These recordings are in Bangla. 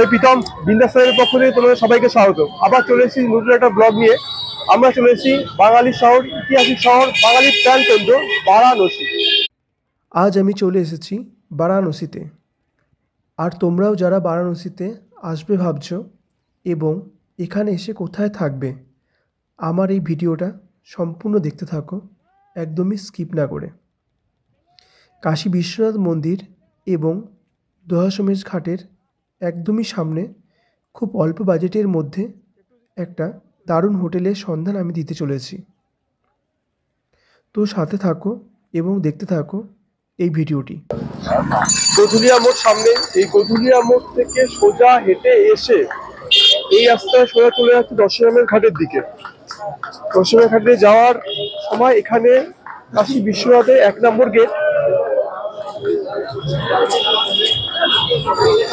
প্রীতম বিন্দাসের পক্ষ থেকে তোমাদের সবাইকে স্বাগত। আবার চলে এসেছি নতুন একটা ব্লগ নিয়ে। আমরা চলে এসেছি বাঙালি শহর, ঐতিহাসিক শহর, বাঙালির প্রাণ কেন্দ্র বারাণসী। আজ আমি চলে এসেছি বারাণসীতে। আর তোমরাও যারা বারাণসীতে আসবে ভাবছো এবং এখানে এসে কোথায় থাকবে, আমার এই ভিডিওটা সম্পূর্ণ দেখতে থাকো, একদমই স্কিপ না করে। কাশী বিশ্বনাথ মন্দির এবং দশাশ্বমেধ ঘাটের একদমই সামনে খুব অল্প বাজেটের মধ্যে একটা দারুণ হোটেলের সন্ধান আমি দিতে চলেছি। তো সাথে থাকো এবং দেখতে থাকো এই ভিডিওটি। গধুলিয়া মোড় সামনে, এই গধুলিয়া মোড় থেকে সোজা হেঁটে এসে এই রাস্তায় সোজা চলে যাচ্ছে দশাশ্বমেধ ঘাটের দিকে। দশাশ্বমেধ ঘাটে যাওয়ার সময় এখানে কাশী বিশ্বনাথের 1 নম্বর গেট,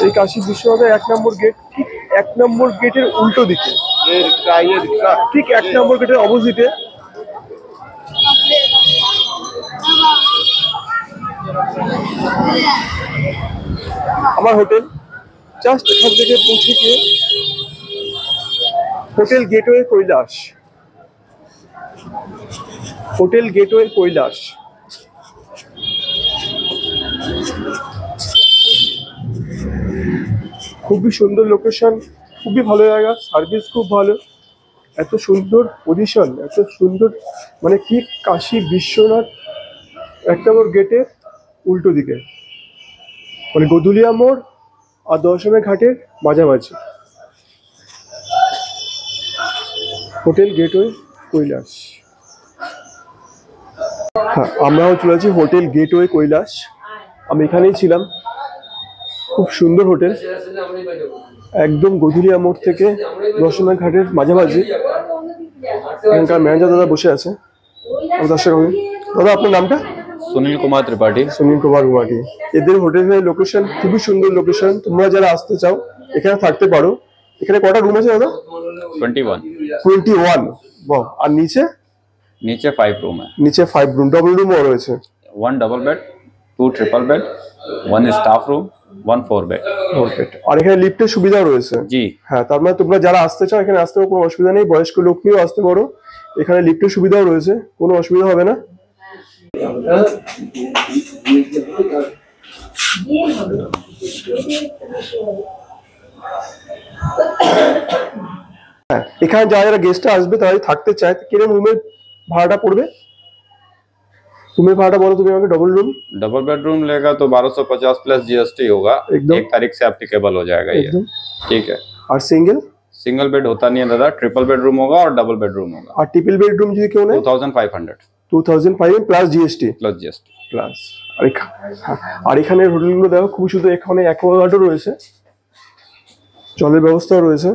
এই কাশী বিশ্বনাথের 1 নম্বর গেট, ঠিক 1 নম্বর গেটের উল্টো দিকে, ঠিক 1 নম্বর গেটের অপোজিটে আমার হোটেল। জাস্ট এখান থেকে পৌঁছে গিয়ে hotel gateway Kailash, hotel gateway Kailash. খুবই সুন্দর লোকেশন, খুবই ভালো জায়গা, সার্ভিস খুব ভালো, এত সুন্দর পজিশন, এত সুন্দর, মানে ঠিক কাশী বিশ্বনাথ 1 নম্বর গেটের উল্টো দিকে, মানে গধুলিয়া মোড় আর দশাশ্বমেধ ঘাটের মাঝামাঝি, হোটেল গেটওয়ে কৈলাস। হ্যাঁ, আমরাও চলে আছি হোটেল গেটওয়ে কৈলাস। আমি এখানেই ছিলাম, খুব সুন্দর হোটেল, একদম গধুলিয়া মোড় থেকে দশাশ্বমেধ ঘাটের মাঝামাঝি। এখানকার ম্যানেজার দাদা বসে আছে, দাদা আপনার নামটা? সুনীল কুমার ত্রিপাঠী। সুনীল কুমার ত্রিপাঠী। এদের হোটেলের লোকেশন খুবই সুন্দর লোকেশন, তোমরা যারা আসতে চাও এখানে থাকতে পারো। এখানে কটা রুম আছে দাদা? 21। বাহ। আর নিচে? নিচে 5 রুম है। নিচে 5 রুম, ডবল রুমও রয়েছে। 1 double bed, 2 triple bed, 1 staff room, 1 4 bed. আর এখানে লিফটের সুবিধাও রয়েছে। জি হ্যাঁ, তার মানে তোমরা যারা আসতে চাও এখানে আসতে কোনো অসুবিধা নেই, বয়স্ক লোক নিয়েও আসতে পারো। এখানে লিফটের সুবিধাও রয়েছে, কোনো অসুবিধা হবে না। হ্যাঁ, এখানে যারা যারা গেস্টরা আসবে তারা থাকতে চায়, কিরকম রুমের ভাড়াটা পড়বে? রুমের ভাড়াটা বলো তুমি আমাকে। डबल बेडरूम लेगा तो 1250 प्लस जीएसटी होगा, एकदम 1 तारीख से एप्लीकेबल हो जाएगा ये। एकदम ठीक है। আর সিঙ্গেল? सिंगल बेड होता नहीं है दादा, ट्रिपल बेडरूम होगा और डबल बेडरूम होगा। আর ট্রিপল বেডরুম যদি কেউ নেয় 2500 2500 plus GST plus GST plus. আর এখানে হোটেলগুলো দেখো খুবই সুন্দর, এখানে অ্যাকোয়াগার্ডও রয়েছে, জলের ব্যবস্থাও রয়েছে।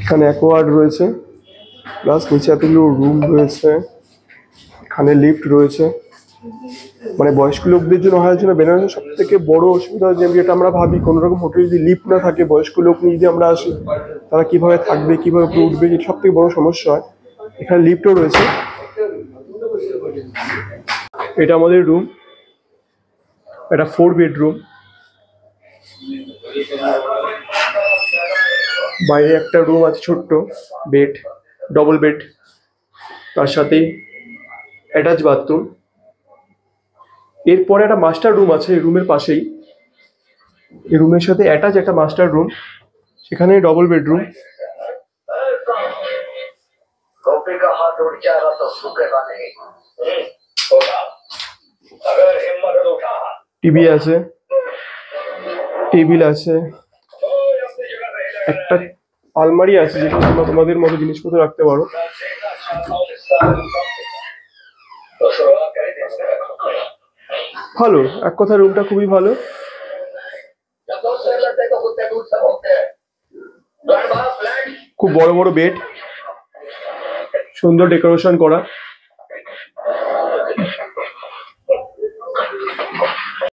এখানে অ্যাকোয়াগার্ড রয়েছে, প্লাস নিচে এতগুলো রুম রয়েছে, এখানে লিফট রয়েছে। মানে বয়স্ক লোকদের জন্য হওয়ার জন্য বেনারসের সব থেকে বড় অসুবিধা, যেটা আমরা ভাবি কোনো রকম হোটেল যদি লিফট না থাকে, বয়স্ক লোক নিয়ে যদি আমরা আসি তারা কিভাবে থাকবে, কিভাবে উপরে উঠবে, এটা সব থেকে বড় সমস্যা হয়। এখানে লিফটও রয়েছে। এটা আমাদের রুম, এটা 4 বেডরুম। বাইরে একটা রুম আছে ছোট্ট, বেড, ডবল বেড, তার সাথে অ্যাটাচ বাথরুম। এরপরে একটা মাস্টার রুম আছে এই রুমের পাশেই, এই রুমের সাথে অ্যাটাচ একটা মাস্টার রুম, সেখানে ডবল বেডরুম। টিভি আছে, টেবিল আছে, একটা আলমারি আছে যেখানে তোমরা তোমাদের মতো জিনিসপত্র রাখতে পারো। ভালো, এক কথা রুমটা খুবই ভালো। খুব বড় বড় বেড, সুন্দর ডেকোরেশন করা।